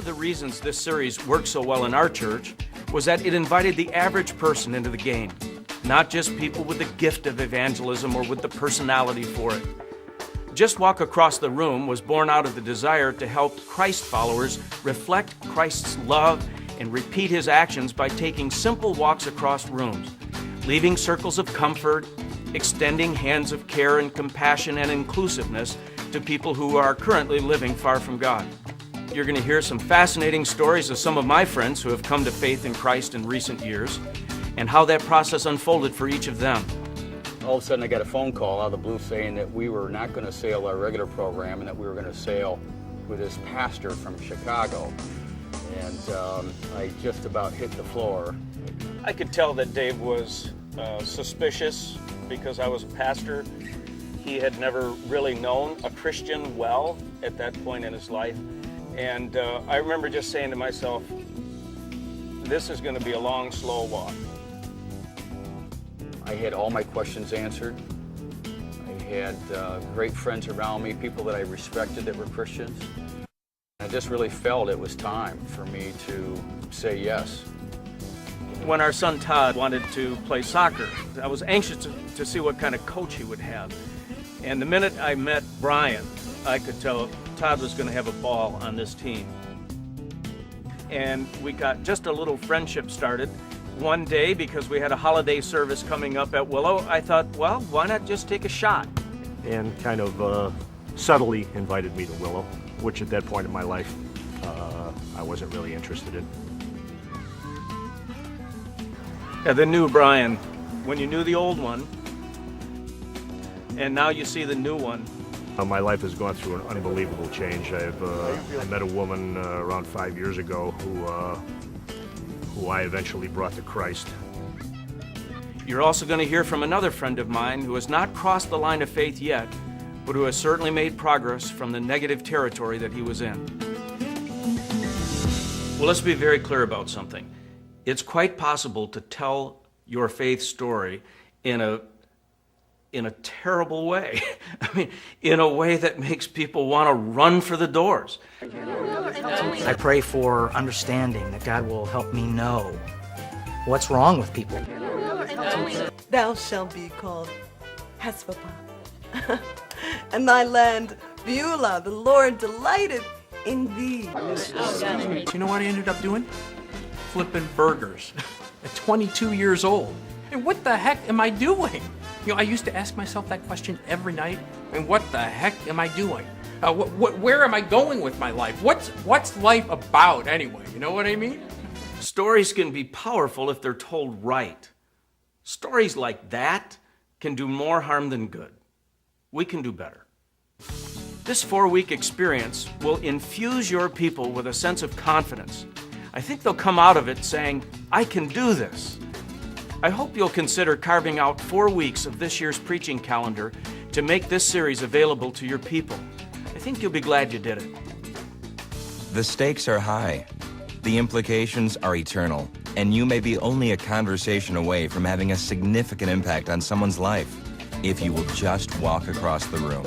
of the reasons this series worked so well in our church was that it invited the average person into the game, not just people with the gift of evangelism or with the personality for it. Just Walk Across the Room was born out of the desire to help Christ followers reflect Christ's love and repeat his actions by taking simple walks across rooms, leaving circles of comfort, extending hands of care and compassion and inclusiveness to people who are currently living far from God. You're going to hear some fascinating stories of some of my friends who have come to faith in Christ in recent years and how that process unfolded for each of them. All of a sudden I got a phone call out of the blue saying that we were not going to sail our regular program and that we were going to sail with this pastor from Chicago. And I just about hit the floor. I could tell that Dave was suspicious because I was a pastor. He had never really known a Christian well at that point in his life. And I remember just saying to myself, this is going to be a long, slow walk. I had all my questions answered. I had great friends around me, people that I respected that were Christians. I just really felt it was time for me to say yes. When our son Todd wanted to play soccer, I was anxious to see what kind of coach he would have. And the minute I met Brian, I could tell Todd was going to have a ball on this team. And we got just a little friendship started. One day, because we had a holiday service coming up at Willow, I thought, well, why not just take a shot? And kind of subtly invited me to Willow, which at that point in my life, I wasn't really interested in. Yeah, the new Brian, when you knew the old one, and now you see the new one. My life has gone through an unbelievable change. I met a woman around 5 years ago who I eventually brought to Christ. You're also going to hear from another friend of mine who has not crossed the line of faith yet, but who has certainly made progress from the negative territory that he was in. Well, let's be very clear about something. It's quite possible to tell your faith story in a terrible way. I mean, in a way that makes people want to run for the doors. I pray for understanding, that God will help me know what's wrong with people. Thou shalt be called Hespapah, and thy land Beulah. The Lord delighted in thee. You know what I ended up doing? Flipping burgers at 22 years old. And what the heck am I doing? You know, I used to ask myself that question every night. I mean, what the heck am I doing? Where am I going with my life? What's life about anyway? You know what I mean? Stories can be powerful if they're told right. Stories like that can do more harm than good. We can do better. This 4-week experience will infuse your people with a sense of confidence. I think they'll come out of it saying, I can do this. I hope you'll consider carving out 4 weeks of this year's preaching calendar to make this series available to your people. I think you'll be glad you did it. The stakes are high. The implications are eternal, and you may be only a conversation away from having a significant impact on someone's life if you will just walk across the room.